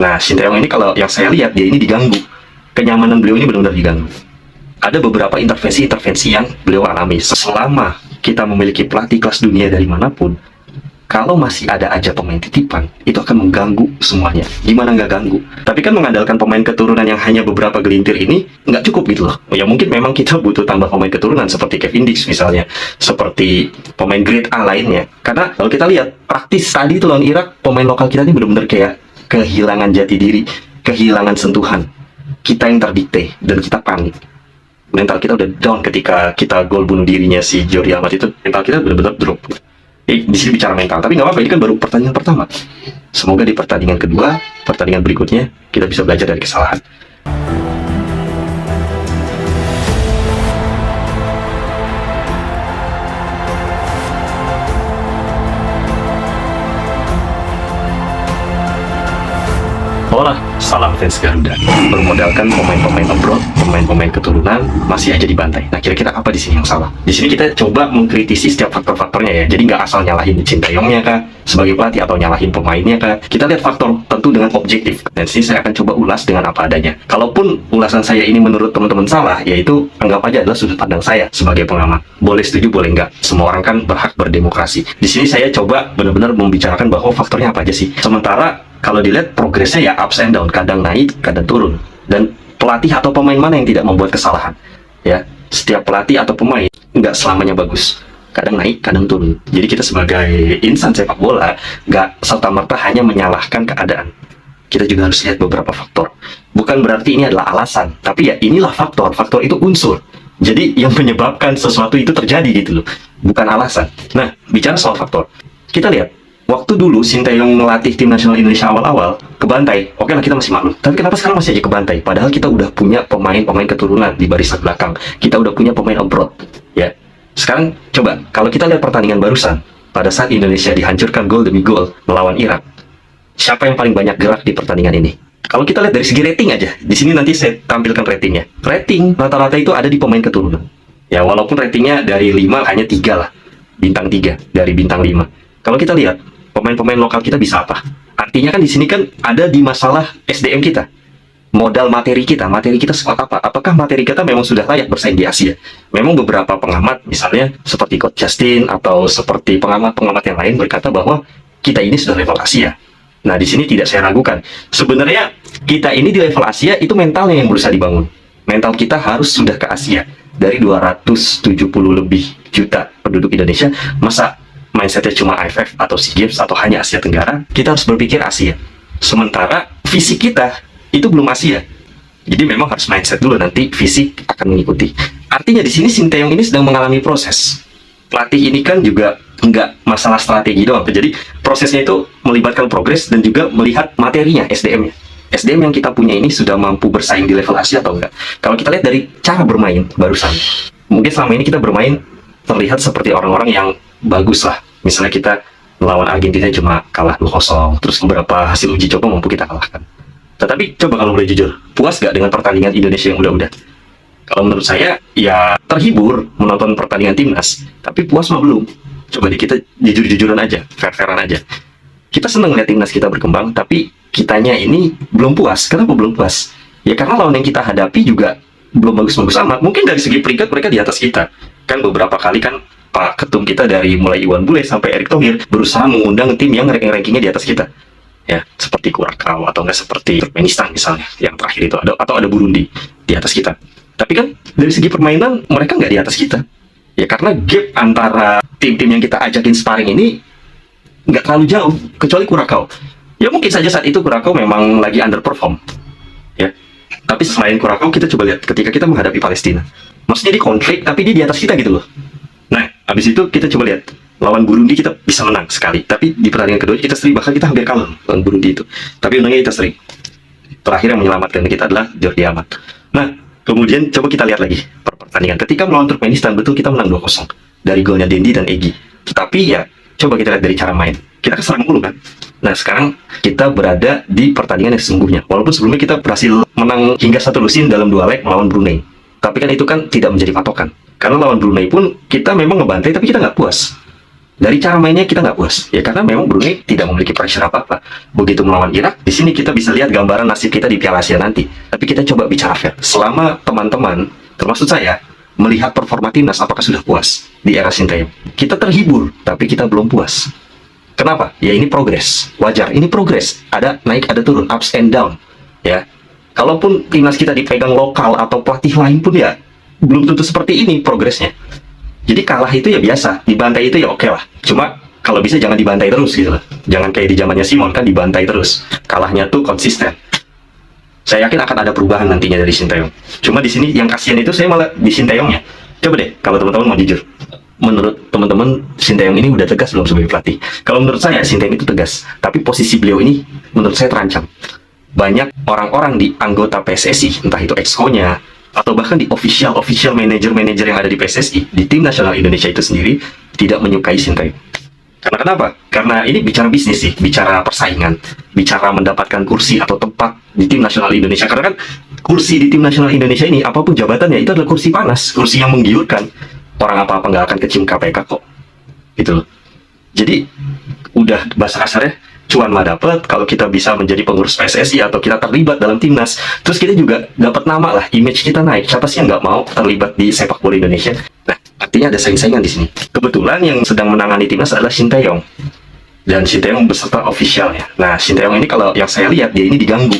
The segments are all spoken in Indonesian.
Nah, Sinteyong ini kalau yang saya lihat, dia ini diganggu. Kenyamanan beliau ini benar-benar diganggu. Ada beberapa intervensi-intervensi yang beliau alami. Selama kita memiliki pelatih kelas dunia dari manapun, kalau masih ada aja pemain titipan, itu akan mengganggu semuanya. Gimana nggak ganggu? Tapi kan mengandalkan pemain keturunan yang hanya beberapa gelintir ini, nggak cukup gitu loh. Ya mungkin memang kita butuh tambah pemain keturunan, seperti Kevin Dix misalnya, seperti pemain grade A lainnya. Karena kalau kita lihat, praktis tadi itu lawan Irak, pemain lokal kita ini benar-benar kayak kehilangan jati diri, kehilangan sentuhan. Kita yang terdikte, dan kita panik. Mental kita udah down ketika kita gol bunuh dirinya si Jordi Amat itu. Mental kita benar-benar drop. Di sini bicara mental, tapi nggak apa-apa, ini kan baru pertandingan pertama. Semoga di pertandingan kedua, pertandingan berikutnya, kita bisa belajar dari kesalahan. Hola, salam fans Garuda. Bermodalkan pemain-pemain abroad, pemain-pemain keturunan masih aja dibantai. Nah, kira-kira apa di sini yang salah? Di sini kita coba mengkritisi setiap faktor-faktornya ya. Jadi nggak asal nyalahin Sinteyongnya kah, sebagai pelatih, atau nyalahin pemainnya kah. Kita lihat faktor tentu dengan objektif. Dan sini saya akan coba ulas dengan apa adanya. Kalaupun ulasan saya ini menurut teman-teman salah, yaitu anggap aja adalah sudut pandang saya sebagai pengamat. Boleh setuju, boleh nggak. Semua orang kan berhak berdemokrasi. Di sini saya coba benar-benar membicarakan bahwa faktornya apa aja sih. Sementara kalau dilihat progresnya ya ups and down, kadang naik, kadang turun. Dan pelatih atau pemain mana yang tidak membuat kesalahan? Ya, setiap pelatih atau pemain nggak selamanya bagus. Kadang naik, kadang turun. Jadi kita sebagai insan sepak bola nggak serta-merta hanya menyalahkan keadaan. Kita juga harus lihat beberapa faktor. Bukan berarti ini adalah alasan, tapi ya inilah faktor. Faktor itu unsur. Jadi yang menyebabkan sesuatu itu terjadi gitu loh, bukan alasan. Nah, bicara soal faktor, kita lihat. Waktu dulu Sinteyong melatih tim nasional Indonesia awal-awal kebantai, oke lah kita masih maklum. Tapi kenapa sekarang masih aja kebantai? Padahal kita udah punya pemain-pemain keturunan di barisan belakang. Kita udah punya pemain abroad. Ya. Sekarang coba kalau kita lihat pertandingan barusan, pada saat Indonesia dihancurkan gol demi gol melawan Irak, siapa yang paling banyak gerak di pertandingan ini? Kalau kita lihat dari segi rating aja, di sini nanti saya tampilkan ratingnya. Rating rata-rata itu ada di pemain keturunan. Ya walaupun ratingnya dari 5 hanya 3 lah, bintang 3 dari bintang 5. Kalau kita lihat pemain-pemain lokal kita bisa apa? Artinya kan di sini kan ada di masalah SDM kita. Modal materi kita sekuat apa? Apakah materi kita memang sudah layak bersaing di Asia? Memang beberapa pengamat, misalnya seperti Coach Justin atau seperti pengamat-pengamat yang lain berkata bahwa kita ini sudah level Asia. Nah, di sini tidak saya ragukan. Sebenarnya kita ini di level Asia itu mentalnya yang berusaha dibangun. Mental kita harus sudah ke Asia. Dari 270 lebih juta penduduk Indonesia, masa mindsetnya cuma AFF atau SEA Games atau hanya Asia Tenggara? Kita harus berpikir Asia. Sementara fisik kita itu belum Asia. Jadi memang harus mindset dulu, nanti fisik akan mengikuti. Artinya di sini Sinteyong ini sedang mengalami proses. Pelatih ini kan juga nggak masalah strategi doang. Jadi prosesnya itu melibatkan progres dan juga melihat materinya, SDM-nya. SDM yang kita punya ini sudah mampu bersaing di level Asia atau enggak? Kalau kita lihat dari cara bermain barusan, mungkin selama ini kita bermain terlihat seperti orang-orang yang bagus lah. Misalnya kita melawan Argentina cuma kalah 2-0, terus beberapa hasil uji coba mampu kita kalahkan. Tetapi coba kalau boleh jujur, puas gak dengan pertandingan Indonesia yang udah-udah? Kalau menurut saya, ya terhibur menonton pertandingan timnas, tapi puas mah belum. Coba di kita jujur-jujuran aja, fair-fairan aja. Kita seneng lihat timnas kita berkembang, tapi kitanya ini belum puas. Kenapa belum puas? Ya karena lawan yang kita hadapi juga belum bagus-bagus amat. Mungkin dari segi peringkat mereka di atas kita. Kan beberapa kali kan Pak Ketum kita dari mulai Iwan Bule sampai Erick Thohir berusaha mengundang tim yang rankingnya di atas kita, ya seperti Curacao atau enggak seperti Turkmenistan misalnya yang terakhir itu, atau ada Burundi di atas kita. Tapi kan dari segi permainan mereka nggak di atas kita, ya karena gap antara tim-tim yang kita ajakin sparring ini nggak terlalu jauh, kecuali Curacao. Ya mungkin saja saat itu Curacao memang lagi underperform, ya. Tapi selain Curacao kita coba lihat ketika kita menghadapi Palestina, maksudnya di konflik tapi dia di atas kita gitu loh. Nah, habis itu kita coba lihat lawan Burundi kita bisa menang sekali, tapi di pertandingan kedua kita seri, bahkan kita hampir kalah lawan Burundi itu. Tapi untungnya kita seri. Terakhir yang menyelamatkan kita adalah Jordi Amat. Nah, kemudian coba kita lihat lagi pertandingan ketika melawan Turkmenistan, betul kita menang 2-0 dari golnya Dendi dan Egy. Tetapi ya coba kita lihat dari cara main. Kita keserang mulu kan. Nah, sekarang kita berada di pertandingan yang sesungguhnya. Walaupun sebelumnya kita berhasil menang hingga 1 lusin dalam 2 leg melawan Brunei. Tapi kan itu kan tidak menjadi patokan. Karena lawan Brunei pun kita memang ngebantai, tapi kita nggak puas. Dari cara mainnya kita nggak puas, ya karena memang Brunei tidak memiliki pressure apa-apa. Begitu melawan Irak, di sini kita bisa lihat gambaran nasib kita di Piala Asia nanti. Tapi kita coba bicara fair. Selama teman-teman, termasuk saya, melihat performa timnas, apakah sudah puas di era Sinteyong? Kita terhibur, tapi kita belum puas. Kenapa? Ya ini progres, wajar. Ini progres. Ada naik, ada turun, ups and down. Ya, kalaupun timnas kita dipegang lokal atau pelatih lain pun ya belum tentu seperti ini progresnya. Jadi kalah itu ya biasa, dibantai itu ya oke lah. Cuma kalau bisa jangan dibantai terus gitu lah. Jangan kayak di zamannya Simon kan dibantai terus. Kalahnya tuh konsisten. Saya yakin akan ada perubahan nantinya dari Sinteyong. Cuma di sini yang kasihan itu saya malah di Sinteyongnya. Coba deh kalau teman-teman mau jujur. Menurut teman-teman Sinteyong ini udah tegas belum sebagai pelatih? Kalau menurut saya Sinteyong itu tegas, tapi posisi beliau ini menurut saya terancam. Banyak orang-orang di anggota PSSI, entah itu exco-nya atau bahkan di official manager yang ada di PSSI, di tim nasional Indonesia itu sendiri tidak menyukai Sinteyong. Karena kenapa? Karena ini bicara bisnis sih, bicara persaingan, bicara mendapatkan kursi atau tempat di tim nasional Indonesia. Karena kan kursi di tim nasional Indonesia ini, apapun jabatannya, itu adalah kursi panas, kursi yang menggiurkan. Orang apa-apa nggak akan kecium KPK kok. Gitu loh. Jadi, udah bahasa kasarnya, cuan mah dapat kalau kita bisa menjadi pengurus PSSI atau kita terlibat dalam timnas. Terus kita juga dapat nama lah, image kita naik. Siapa sih yang nggak mau terlibat di sepak bola Indonesia? Nah, artinya ada saing-saingan di sini. Kebetulan yang sedang menangani timnas adalah Sinteyong. Dan Sinteyong beserta officialnya. Nah, Sinteyong ini kalau yang saya lihat, dia ini diganggu.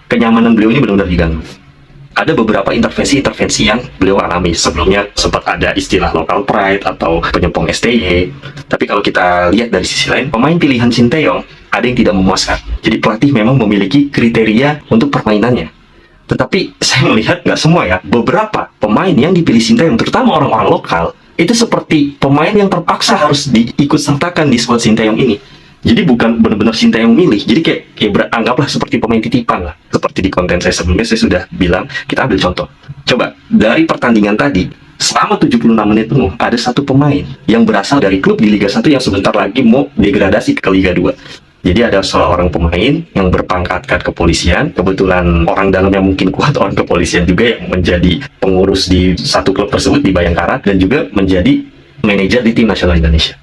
Kenyamanan beliau ini benar-benar diganggu. Ada beberapa intervensi yang beliau alami. Sebelumnya sempat ada istilah local pride atau penyempong STY. Tapi kalau kita lihat dari sisi lain, pemain pilihan Sinteyong ada yang tidak memuaskan. Jadi pelatih memang memiliki kriteria untuk permainannya. Tetapi saya melihat nggak semua ya. Beberapa pemain yang dipilih Sinteyong, terutama orang-orang lokal, itu seperti pemain yang terpaksa harus diikut sertakan di squad Sinteyong ini. Jadi bukan benar-benar Sinteyong milih. Jadi kayak anggaplah seperti pemain titipan lah. Seperti di konten saya sebelumnya saya sudah bilang, kita ambil contoh. Coba dari pertandingan tadi, selama 76 menit penuh, ada satu pemain yang berasal dari klub di Liga 1 yang sebentar lagi mau degradasi ke Liga 2. Jadi ada seorang pemain yang berpangkatkan kepolisian, kebetulan orang dalamnya mungkin kuat, orang kepolisian juga yang menjadi pengurus di satu klub tersebut di Bayangkara, dan juga menjadi manajer di tim nasional Indonesia.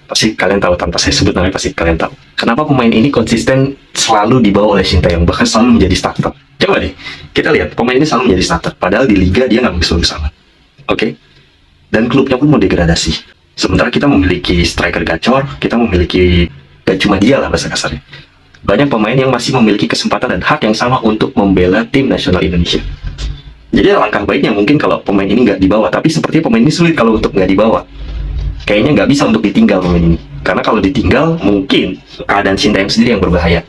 Pasti kalian tahu, tanpa saya sebut namanya pasti kalian tahu. Kenapa pemain ini konsisten selalu dibawa oleh Sinteyong, bahkan selalu menjadi starter. Coba deh, kita lihat, pemain ini selalu menjadi starter, padahal di Liga dia nggak bagus-bagus amat. Oke? Dan klubnya pun mau degradasi. Sementara kita memiliki striker gacor, kita memiliki, gak cuma dia lah bahasa kasarnya. Banyak pemain yang masih memiliki kesempatan dan hak yang sama untuk membela tim nasional Indonesia. Jadi langkah baiknya mungkin kalau pemain ini nggak dibawa, tapi sepertinya pemain ini sulit kalau untuk nggak dibawa. Kayaknya nggak bisa untuk ditinggal pemain ini. Karena kalau ditinggal, mungkin keadaan Sinteyong sendiri yang berbahaya.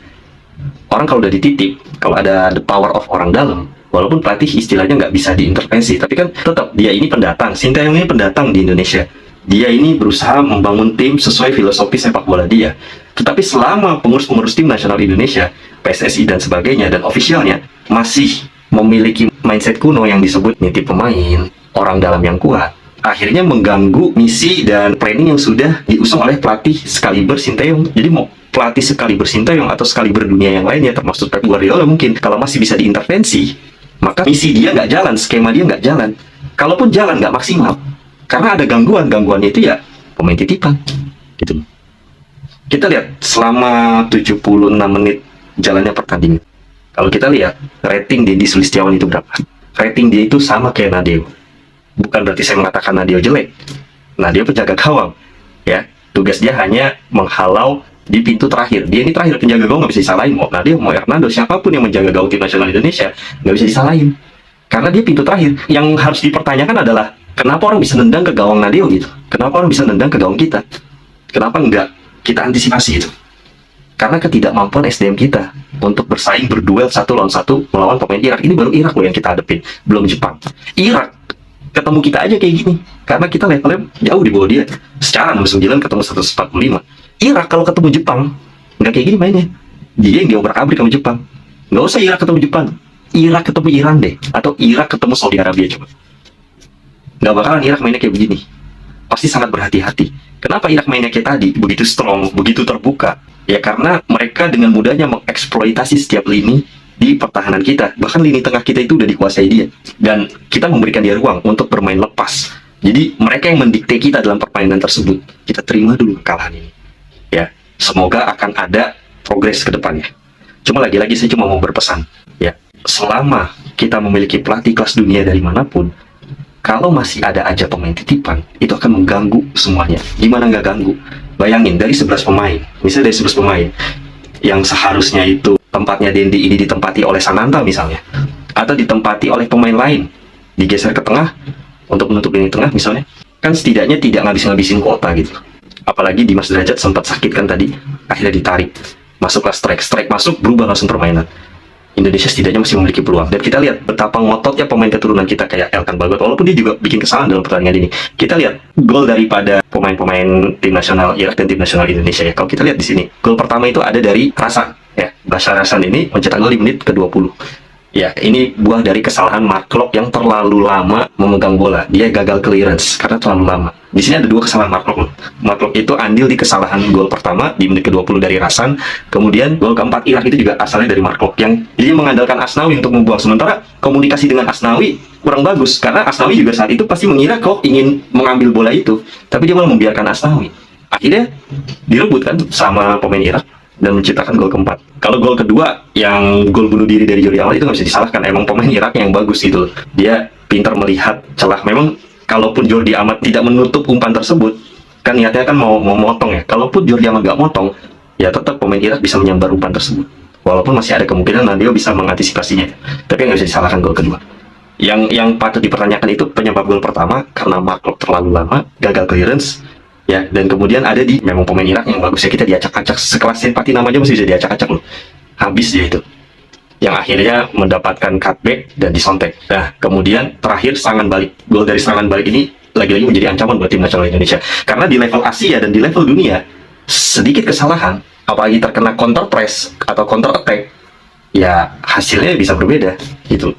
Orang kalau udah dititip, kalau ada the power of orang dalam, walaupun pelatih istilahnya nggak bisa diintervensi, tapi kan tetap dia ini pendatang. Sinteyong ini pendatang di Indonesia. Dia ini berusaha membangun tim sesuai filosofi sepak bola dia. Tetapi selama pengurus-pengurus tim nasional Indonesia, PSSI dan sebagainya, dan ofisialnya, masih memiliki mindset kuno yang disebut nitip pemain, orang dalam yang kuat, akhirnya mengganggu misi dan planning yang sudah diusung oleh pelatih sekaliber Sinteyong. Jadi mau pelatih sekaliber Sinteyong atau sekaliber dunia yang lainnya, termasuk Pep Guardiola mungkin, kalau masih bisa diintervensi, maka misi dia nggak jalan, skema dia nggak jalan. Kalaupun jalan nggak maksimal, karena ada gangguannya itu ya pemain titipan. Gitu. Kita lihat selama 76 menit jalannya pertandingan. Kalau kita lihat rating Deddy Sulistiawan itu berapa? Rating dia itu sama kayak Nadeo. Bukan berarti saya mengatakan Nadeo jelek. Nadeo penjaga gawang, ya. Tugas dia hanya menghalau di pintu terakhir. Dia ini terakhir penjaga gawang, nggak bisa disalahin. Mau Nadeo, mau Hernando, siapapun yang menjaga gawang tim nasional Indonesia nggak bisa disalahin. Karena dia pintu terakhir. Yang harus dipertanyakan adalah kenapa orang bisa nendang ke gawang Nadeo gitu? Kenapa orang bisa nendang ke gawang kita? Kenapa nggak kita antisipasi itu? Karena ketidakmampuan SDM kita untuk bersaing berduel 1 lawan 1 melawan pemain Irak. Ini baru Irak loh yang kita hadapin, belum Jepang. Irak ketemu kita aja kayak gini, karena kita levelnya jauh di bawah dia. Secara 69 ketemu 145. Irak kalau ketemu Jepang nggak kayak gini mainnya. Dia yang diobrak-abrik sama Jepang. Nggak usah Irak ketemu Jepang, Irak ketemu Iran deh, atau Irak ketemu Saudi Arabia coba. Nggak bakalan Irak mainnya kayak begini. Pasti sangat berhati-hati. Kenapa Irak mainnya kayak tadi, begitu strong, begitu terbuka? Ya karena mereka dengan mudahnya mengeksploitasi setiap lini di pertahanan kita. Bahkan lini tengah kita itu udah dikuasai dia. Dan kita memberikan dia ruang untuk bermain lepas. Jadi mereka yang mendikte kita dalam permainan tersebut. Kita terima dulu kekalahan ini. Ya, semoga akan ada progres ke depannya. Cuma lagi-lagi saya cuma mau berpesan, ya, selama kita memiliki pelatih kelas dunia dari manapun, kalau masih ada aja pemain titipan, itu akan mengganggu semuanya. Gimana nggak ganggu? Bayangin, dari 11 pemain, misalnya dari 11 pemain, yang seharusnya itu tempatnya Dendi ini ditempati oleh Sananta misalnya, atau ditempati oleh pemain lain, digeser ke tengah, untuk menutup lini tengah misalnya, kan setidaknya tidak ngabis-ngabisin kuota gitu. Apalagi Dimas Derajat sempat sakit kan tadi, akhirnya ditarik. Masuklah strike masuk, berubah langsung permainan. Indonesia setidaknya masih memiliki peluang. Dan kita lihat betapa ngototnya pemain keturunan kita kayak Elkan Bagot, walaupun dia juga bikin kesalahan dalam pertandingan ini. Kita lihat gol daripada pemain-pemain tim nasional Irak dan tim nasional Indonesia ya. Kalau kita lihat di sini, gol pertama itu ada dari Rasan ya. Bashar Rasan ini mencetak gol di menit ke-20. Ya, ini buah dari kesalahan Mark Klok yang terlalu lama memegang bola. Dia gagal clearance karena terlalu lama. Di sini ada dua kesalahan Mark Klok. Mark Klok itu andil di kesalahan gol pertama di menit ke-20 dari Rasan. Kemudian gol keempat Irak itu juga asalnya dari Mark Klok yang jadi mengandalkan Asnawi untuk membuang. Sementara komunikasi dengan Asnawi kurang bagus karena Asnawi juga saat itu pasti mengira Klok ingin mengambil bola itu, tapi dia malah membiarkan Asnawi. Akhirnya direbut kan sama pemain Irak dan menciptakan gol keempat. Kalau gol kedua yang gol bunuh diri dari Jordi Amat itu nggak bisa disalahkan, emang pemain Irak yang bagus gitu. Dia pintar melihat celah. Memang kalaupun Jordi Amat tidak menutup umpan tersebut, kan niatnya kan mau motong ya. Kalaupun Jordi Amat nggak motong, ya tetap pemain Irak bisa menyambar umpan tersebut. Walaupun masih ada kemungkinan Nadio bisa mengantisipasinya, tapi nggak bisa disalahkan gol kedua. Yang patut dipertanyakan itu penyebab gol pertama karena Mark Klok terlalu lama, gagal clearance. Ya, dan kemudian ada di memang pemain Irak yang bagus ya, kita diacak-acak sekelas Simpati namanya masih bisa diacak-acak loh. Habis dia itu. Yang akhirnya mendapatkan cutback dan disontek. Nah, kemudian terakhir serangan balik. Gol dari serangan balik ini lagi-lagi menjadi ancaman buat tim nasional Indonesia. Karena di level Asia dan di level dunia, sedikit kesalahan, apalagi terkena counter press atau counter attack, ya hasilnya bisa berbeda gitu.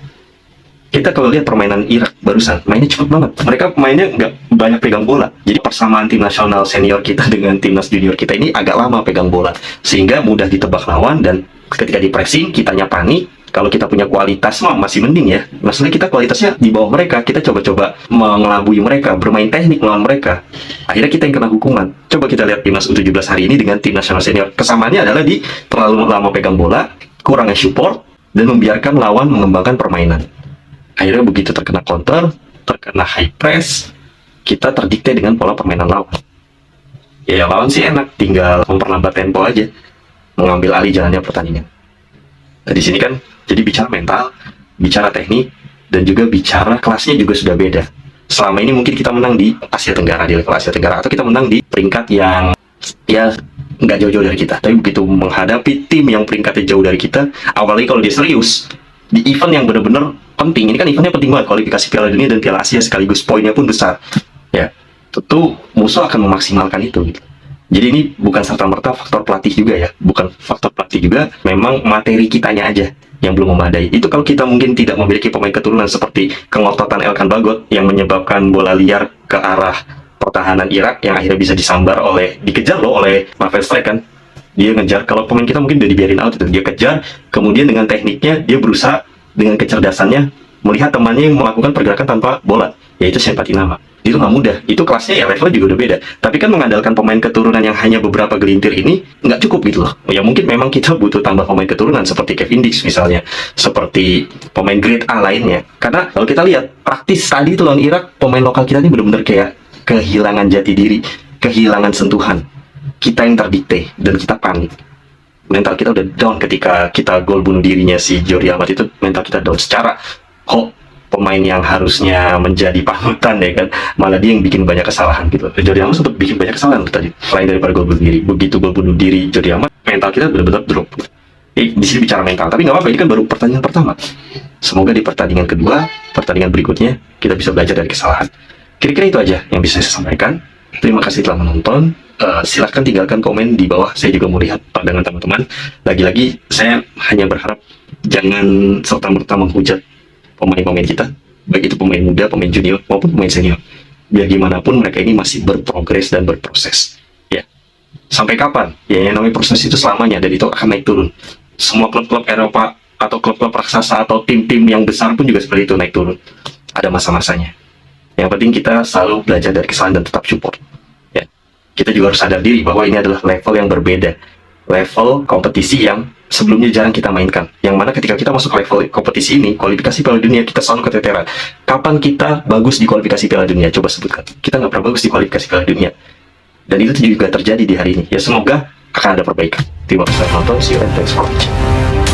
Kita kalau lihat permainan Irak barusan, mainnya cepet banget. Mereka mainnya nggak banyak pegang bola. Jadi persamaan tim nasional senior kita dengan timnas junior kita ini agak lama pegang bola. Sehingga mudah ditebak lawan dan ketika di pressing, kitanya panik. Kalau kita punya kualitas masih mending ya. Maksudnya kita kualitasnya di bawah mereka. Kita coba-coba mengelabui mereka, bermain teknik melawan mereka. Akhirnya kita yang kena hukuman. Coba kita lihat timnas U17 hari ini dengan tim nasional senior. Kesamaannya adalah di terlalu lama pegang bola, kurangnya support, dan membiarkan lawan mengembangkan permainan. Akhirnya begitu terkena counter, terkena high press, kita terdikte dengan pola permainan lawan. Ya lawan sih enak, tinggal memperlambat tempo aja, mengambil alih jalannya pertandingan. Nah di sini kan jadi bicara mental, bicara teknik, dan juga bicara kelasnya juga sudah beda. Selama ini mungkin kita menang di Asia Tenggara, di level Asia Tenggara, atau kita menang di peringkat yang ya nggak jauh-jauh dari kita. Tapi begitu menghadapi tim yang peringkatnya jauh dari kita, apalagi kalau dia serius, di event yang benar-benar penting, ini kan eventnya penting banget, kualifikasi Piala Dunia dan Piala Asia sekaligus poinnya pun besar ya, tentu musuh akan memaksimalkan itu gitu. Jadi ini bukan serta-merta faktor pelatih juga ya, bukan faktor pelatih juga, memang materi kitanya aja yang belum memadai. Itu kalau kita mungkin tidak memiliki pemain keturunan seperti kengototan Elkan Bagot yang menyebabkan bola liar ke arah pertahanan Irak yang akhirnya bisa disambar dikejar loh oleh Marvel Strike kan. Dia ngejar, kalau pemain kita mungkin udah dibiarin out itu, dia kejar, kemudian dengan tekniknya dia berusaha dengan kecerdasannya melihat temannya yang melakukan pergerakan tanpa bola, yaitu Simpati Nama. Itu nggak mudah, itu kelasnya ya levelnya juga udah beda. Tapi kan mengandalkan pemain keturunan yang hanya beberapa gelintir ini nggak cukup gitu loh. Ya mungkin memang kita butuh tambah pemain keturunan seperti Kevin Dix misalnya, seperti pemain grade A lainnya. Karena kalau kita lihat praktis tadi itu lawan Irak, pemain lokal kita ini benar-benar kayak kehilangan jati diri, kehilangan sentuhan. Kita yang terdikte dan kita panik. Mental kita udah down ketika kita gol bunuh dirinya si Jordi Amat itu, mental kita down secara pemain yang harusnya menjadi panutan ya kan, malah dia yang bikin banyak kesalahan gitu. Jordi Amat sempat bikin banyak kesalahan tadi selain daripada gol bunuh diri. Begitu gol bunuh diri Jordi Amat, mental kita benar-benar drop. Di sini bicara mental, tapi nggak apa-apa, ini kan baru pertandingan pertama. Semoga di pertandingan kedua, pertandingan berikutnya kita bisa belajar dari kesalahan. Kira-kira itu aja yang bisa saya sampaikan. Terima kasih telah menonton. Silahkan tinggalkan komen di bawah, saya juga mau lihat pandangan teman-teman. Lagi-lagi saya hanya berharap jangan serta-merta menghujat pemain-pemain kita, baik itu pemain muda, pemain junior maupun pemain senior. Biar gimana pun mereka ini masih berprogres dan berproses ya. Sampai kapan? Ya yang namanya proses itu selamanya, dan itu akan naik turun. Semua klub-klub Eropa atau klub-klub raksasa atau tim-tim yang besar pun juga seperti itu, naik turun, ada masa-masanya Yang penting kita selalu belajar dari kesalahan dan tetap support. Ya. Kita juga harus sadar diri bahwa ini adalah level yang berbeda. Level kompetisi yang sebelumnya jarang kita mainkan. Yang mana ketika kita masuk level kompetisi ini, kualifikasi Piala Dunia, kita selalu keteteran. Kapan kita bagus di kualifikasi Piala Dunia? Coba sebutkan. Kita nggak pernah bagus di kualifikasi Piala Dunia. Dan itu juga terjadi di hari ini. Ya semoga akan ada perbaikan. Terima kasih telah menonton. See you and thanks for watching.